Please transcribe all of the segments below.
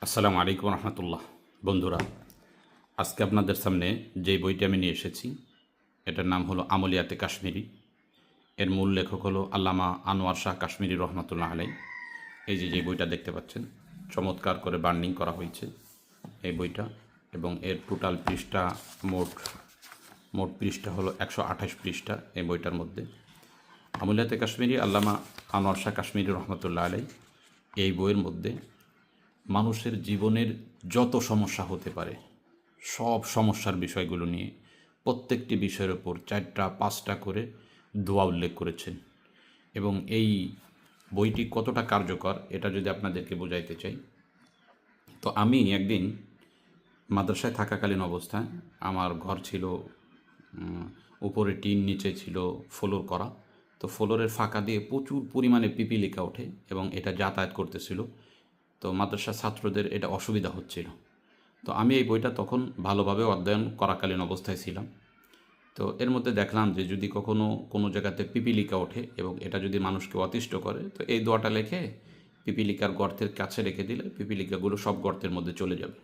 আসসালামু আলাইকুম রহমতুল্লাহ। বন্ধুরা, আজকে আপনাদের সামনে যেই বইটি আমি নিয়ে এসেছি এটার নাম হলো আমলিয়াতে কাশ্মীরি। এর মূল লেখক হলো আল্লামা আনোয়ার শাহ কাশ্মীরি রহমতুল্লাহ আলাই। এই যে বইটা দেখতে পাচ্ছেন, চমৎকার করে বার্নিং করা হয়েছে এই বইটা, এবং এর টোটাল পৃষ্ঠা মোট মোট পৃষ্ঠা হলো 128 পৃষ্ঠা এই বইটার মধ্যে। আমলিয়াতে কাশ্মীরি আল্লামা আনোয়ার শাহ কাশ্মীরি রহমতুল্লাহ আলাই এই বইয়ের মধ্যে মানুষের জীবনের যত সমস্যা হতে পারে সব সমস্যার বিষয়গুলো নিয়ে প্রত্যেকটি বিষয়ের ওপর 4টা-5টা করে দোয়া উল্লেখ করেছেন। এবং এই বইটি কতটা কার্যকর এটা যদি আপনাদেরকে বোঝাইতে চাই, তো আমি একদিন মাদ্রাসায় থাকাকালীন অবস্থায় আমার ঘর ছিল উপরে টিন, নিচে ছিল ফ্লোর করা। তো ফ্লোরের ফাঁকা দিয়ে প্রচুর পরিমাণে পিপিলিকা ওঠে এবং এটা যাতায়াত করতেছিল। তো মাদ্রাসার ছাত্রদের এটা অসুবিধা হচ্ছিল। তো আমি এই বইটা তখন ভালোভাবে অধ্যয়ন করাকালীন অবস্থায় ছিলাম। তো এর মধ্যে দেখলাম যে যদি কখনো কোনো জায়গাতে পিপিলিকা ওঠে এবং এটা যদি মানুষকে অতিষ্ঠ করে, তো এই দোয়াটা লেখে পিপিলিকার গর্তের কাছে রেখে দিলে পিপিলিকাগুলো সব গর্তের মধ্যে চলে যাবে।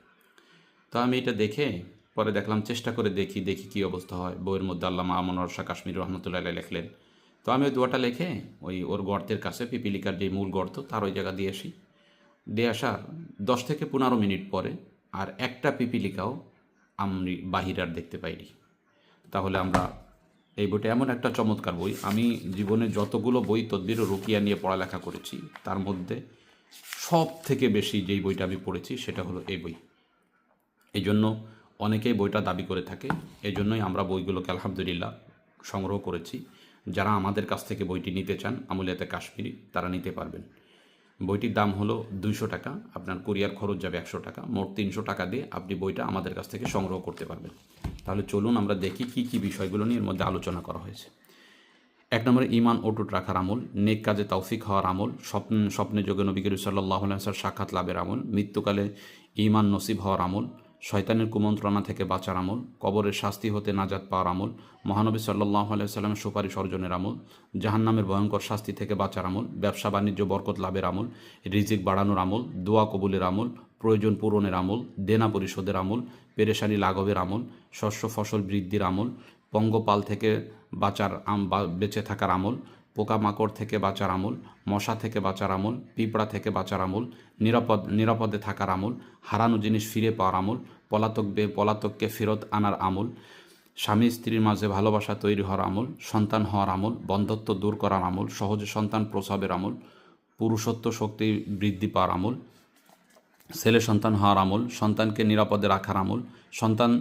তো আমি এটা দেখে পরে দেখলাম, চেষ্টা করে দেখি কী অবস্থা হয়। বইয়ের মধ্যে আল্লামা আনোয়ার শাহ কাশ্মীরি রহমতুল্লাহ আলাইহি লেখলেন। তো আমি ওই দোয়াটা লিখে ওর গর্তের কাছে, পিপিলিকার যে মূল গর্ত তার ওই জায়গা দিয়ে আসার 10 থেকে 15 মিনিট পরে আর একটা পিপিলিকাও আমি বাহির আর দেখতে পাইনি। তাহলে আমরা এই বইটা এমন একটা চমৎকার বই, আমি জীবনে যতগুলো বই তদবির ও রুকিয়া নিয়ে পড়ালেখা করেছি তার মধ্যে সব থেকে বেশি যেই বইটা আমি পড়েছি সেটা হলো এই বই। এই জন্য অনেকেই বইটা দাবি করে থাকে। এই জন্যই আমরা বইগুলোকে আলহামদুলিল্লাহ সংগ্রহ করেছি। যারা আমাদের কাছ থেকে বইটি নিতে চান আমলিয়াতে কাশ্মীরি, তারা নিতে পারবেন। বইটির দাম হলো 200 টাকা, আপনার কুরিয়ার খরচ যাবে 100 টাকা, মোট 300 টাকা দিয়ে আপনি বইটা আমাদের কাছ থেকে সংগ্রহ করতে পারবেন। তাহলে চলুন আমরা দেখি কী বিষয়গুলো নিয়ে এর মধ্যে আলোচনা করা হয়েছে। 1 নম্বরে ঈমান অটুট রাখার আমল, নেক কাজে তৌফিক হওয়ার আমল, স্বপ্নে যোগে নবী করিম সাল্লাল্লাহু আলাইহি ওয়াসাল্লাম সাক্ষাৎ লাভের আমল, মৃত্যুকালে ঈমান নসিব হওয়ার আমল, শয়তানের কুমন্ত্রণা থেকে বাঁচার আমল, কবরের শাস্তি হতে নাজাত পাওয়ার আমল, মহানবী সাল্লাল্লাহু আলাইহি ওয়াসাল্লামের সুপারিশ অর্জনের আমল, জাহান্নামের ভয়ঙ্কর শাস্তি থেকে বাঁচার আমল, ব্যবসা বাণিজ্য বরকত লাভের আমল, রিজিক বাড়ানোর আমল, দোয়া কবুলের আমল, প্রয়োজন পূরণের আমল, দেনা পরিশোধের আমল, পেরেশানি লাঘবের আমল, শস্য ফসল বৃদ্ধির আমল, পঙ্গপাল থেকে বেঁচে থাকার আমল, পোকামাকড় থেকে বাঁচার আমল, মশা থেকে বাঁচার আমল, পিঁপড়া থেকে বাঁচার আমল, নিরাপদে থাকার আমল, হারানো জিনিস ফিরে পাওয়ার আমল, পলাতককে ফেরত আনার আমল, স্বামী স্ত্রীর মাঝে ভালোবাসা তৈরি হওয়ার আমল, সন্তান হওয়ার আমল, বন্ধ্যত্ব দূর করার আমল, সহজে সন্তান প্রসবের আমল, পুরুষত্ব শক্তি বৃদ্ধি পাওয়ার আমল, ছেলে সন্তান হওয়ার আমল, সন্তানকে নিরাপদে রাখার আমল, সন্তান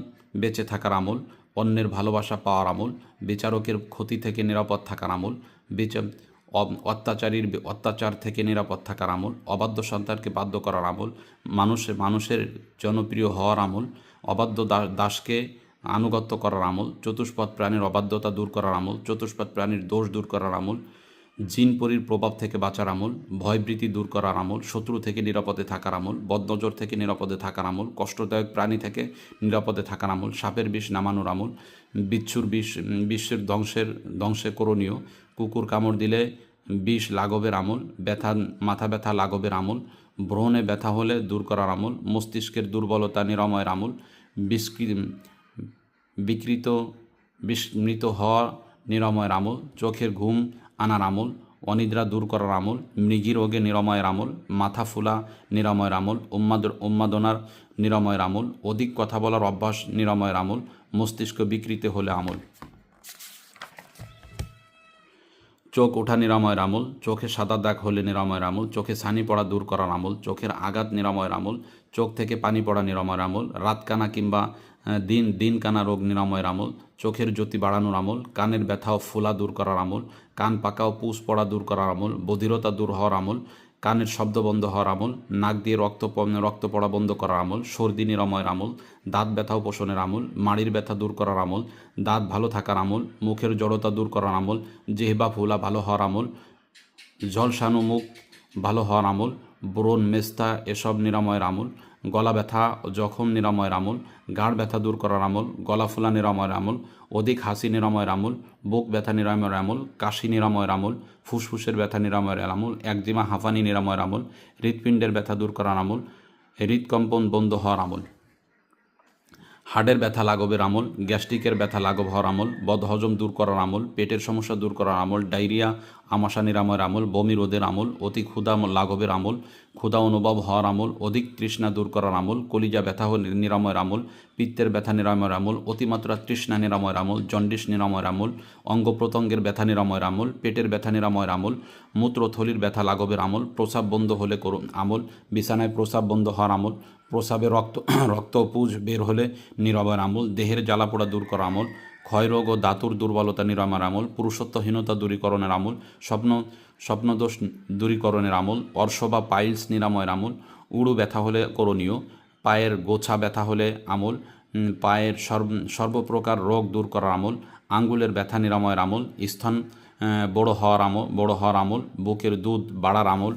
বেঁচে থাকার আমল, অন্যের ভালোবাসা পাওয়ার আমল, বিচারকের ক্ষতি থেকে নিরাপদ থাকার আমল, অত্যাচার থেকে নিরাপদ থাকার আমল, অবাধ্য সন্তানকে বাধ্য করার আমল, মানুষের জনপ্রিয় হওয়ার আমল, অবাধ্য দাসকে আনুগত্য করার আমল, চতুষ্পদ প্রাণীর অবাধ্যতা দূর করার আমল, চতুষ্পদ প্রাণীর দোষ দূর করার আমল, জিন পরির প্রভাব থেকে বাঁচার আমল, ভয়ভীতি দূর করার আমল, শত্রু থেকে নিরাপদে থাকার আমল, বদনজর থেকে নিরাপদে থাকার আমল, কষ্টদায়ক প্রাণী থেকে নিরাপদে থাকার আমল, সাপের বিষ নামানোর আমল, বিচ্ছুর বিশ্বের ধ্বংসে করণীয়, কুকুর কামড় দিলে বিষ লাঘবের আমল, মাথা ব্যথা লাঘবের আমল, ব্রণে ব্যথা হলে দূর করার আমল, মস্তিষ্কের দুর্বলতা নিরাময়ের আমল, বিস্মৃত হওয়া নিরাময়ের আমল, চোখের ঘুম আনার আমল, অনিদ্রা দূর করার আমল, মৃগী রোগে নিরাময়ের আমল, মাথা ফুলা নিরাময়ের আমল, উন্মাদনার নিরাময়ের আমল, অধিক কথা বলার অভ্যাস নিরাময়ের আমল, মস্তিষ্ক বিকৃতি হলে আমল, চোখ ওঠা নিরাময়ের আমল, চোখে সাদা দাগ হলে নিরাময়ের আমল, চোখে ছানি পড়া দূর করার আমল, চোখের আঘাত নিরাময়ের আমল, চোখ থেকে পানি পড়া নিরাময়ের আমল, রাতকানা কিংবা দিন কানা রোগ নিরাময়ের আমল, চোখের জ্যোতি বাড়ানোর আমল, কানের ব্যথা ও ফোলা দূর করার আমল, কান পাকা ও পুষ পড়া দূর করার আমল, বধিরতা দূর হওয়ার আমল, কানের শব্দ বন্ধ হওয়ার আমল, নাক দিয়ে রক্ত পড়া বন্ধ করার আমল, সর্দি নিরাময়ের আমল, দাঁত ব্যথা উপশমের আমল, মাড়ির ব্যথা দূর করার আমল, দাঁত ভালো থাকার আমল, মুখের জড়তা দূর করার আমল, জিহ্বা ফুলা ভালো হওয়ার আমল, ঝলসানো মুখ ভালো হওয়ার আমল, ব্রণ মেস্তা এসব নিরাময়ের আমল, গলা ব্যথা জখম নিরাময়ের আমল, গাঁড় ব্যথা দূর করার আমল, গলা ফোলা নিরাময়ের আমল, অধিক হাসি নিরাময়ের আমল, বুক ব্যথা নিরাময়ের আমল, কাশি নিরাময়ের আমল, ফুসফুসের ব্যথা নিরাময়ের আমল, একজিমা হাঁফানি নিরাময়ের আমল, হৃৎপিণ্ডের ব্যথা দূর করার আমল, হৃদকম্পন বন্ধ হওয়ার আমল, হাড়ের ব্যথা লাঘবের আমল, গ্যাস্ট্রিকের ব্যথা লাঘব হওয়ার আমল, বদহজম দূর করার আমল, পেটের সমস্যা দূর করার আমল, ডায়রিয়া আমাশা নিরাময়ের আমল, বমি রোধের আমল, অতি ক্ষুধা লাঘবের আমল, ক্ষুধা অনুভব হওয়ার আমল, অধিক তৃষ্ণা দূর করার আমল, কলিজা ব্যথা নিরাময়ের আমল, পিত্তের ব্যথা নিরাময়ের আমল, অতিমাত্রা তৃষ্ণা নিরাময়ের আমল, জন্ডিস নিরাময়ের আমল, অঙ্গ প্রত্যঙ্গের ব্যথা নিরাময়ের আমল, পেটের ব্যথা নিরাময়ের আমল, মূত্রথলির ব্যথা লাঘবের আমল, প্রস্রাব বন্ধ হলে করুন আমল, বিছানায় প্রস্রাব বন্ধ হওয়ার আমল, প্রস্রাবে রক্ত পুঁজ বের হলে নিরাময়ের আমল, দেহের জ্বালাপোড়া দূর করা আমল, ক্ষয়রোগ ও ধাতুর দুর্বলতা নিরাময়ের আমল, পুরুষত্বহীনতা দূরীকরণের আমল, স্বপ্নদোষ দূরীকরণের আমল, অর্শ বা পাইলস নিরাময়ের আমল, উড়ু ব্যথা হলে করণীয়, পায়ের গোছা ব্যথা হলে আমল, পায়ের সর্বপ্রকার রোগ দূর করার আমল, আঙ্গুলের ব্যথা নিরাময়ের আমল, স্তন বড় হওয়ার আমল, বুকের দুধ বাড়ার আমল,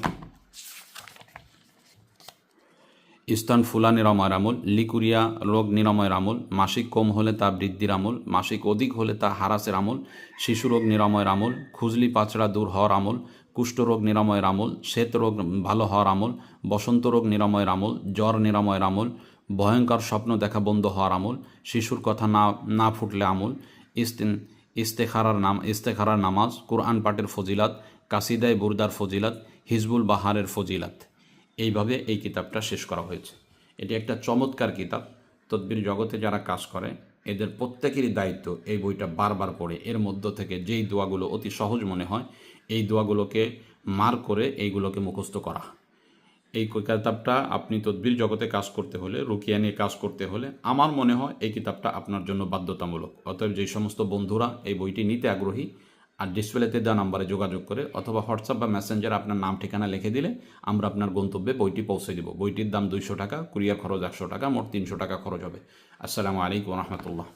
স্তন ফুলা নিরাময়ের আমল, লিকুরিয়া রোগ নিরাময়ের আমল, মাসিক কম হলে তা বৃদ্ধির আমল, মাসিক অধিক হলে তা হারাসের আমল, শিশু রোগ নিরাময়ের আমল, খুজলি পাচড়া দূর হওয়ার আমল, কুষ্ঠরোগ নিরাময়ের আমল, শ্বেত রোগ ভালো হওয়ার আমল, বসন্ত রোগ নিরাময়ের আমল, জ্বর নিরাময়ের আমল, ভয়ঙ্কর স্বপ্ন দেখা বন্ধ হওয়ার আমল, শিশুর কথা না ফুটলে আমল, ইস্তেখারার নামাজ, কোরআন পাঠের ফজিলাত, কাসিদায় বুরদার ফজিলাত, হিজবুল বাহারের ফজিলাত। এইভাবে এই কিতাবটা শেষ করা হয়েছে। এটি একটা চমৎকার কিতাব। তদবির জগতে যারা কাজ করে এদের প্রত্যেকেরই দায়িত্ব এই বইটা বারবার পড়ে এর মধ্য থেকে যেই দোয়াগুলো অতি সহজ মনে হয় এই দোয়াগুলোকে মার করে এইগুলোকে মুখস্থ করা। এই কিতাবটা আপনি তদবির জগতে কাজ করতে হলে, রুকিয়া নিয়ে কাজ করতে হলে আমার মনে হয় এই কিতাবটা আপনার জন্য বাধ্যতামূলক। অতএব যেই সমস্ত বন্ধুরা এই বইটি নিতে আগ্রহী আর ডিসপ্লেতে দেওয়া নাম্বারে যোগাযোগ করে অথবা হোয়াটসঅ্যাপ বা মেসেঞ্জারে আপনার নাম ঠিকানা লিখে দিলে আমরা আপনার গন্তব্যে বইটি পৌঁছে দেব। বইটির দাম 200 টাকা, কুরিয়ার খরচ 100 টাকা, মোট 300 টাকা খরচ হবে। আসসালামু আলাইকুম রহমতুল্লাহ।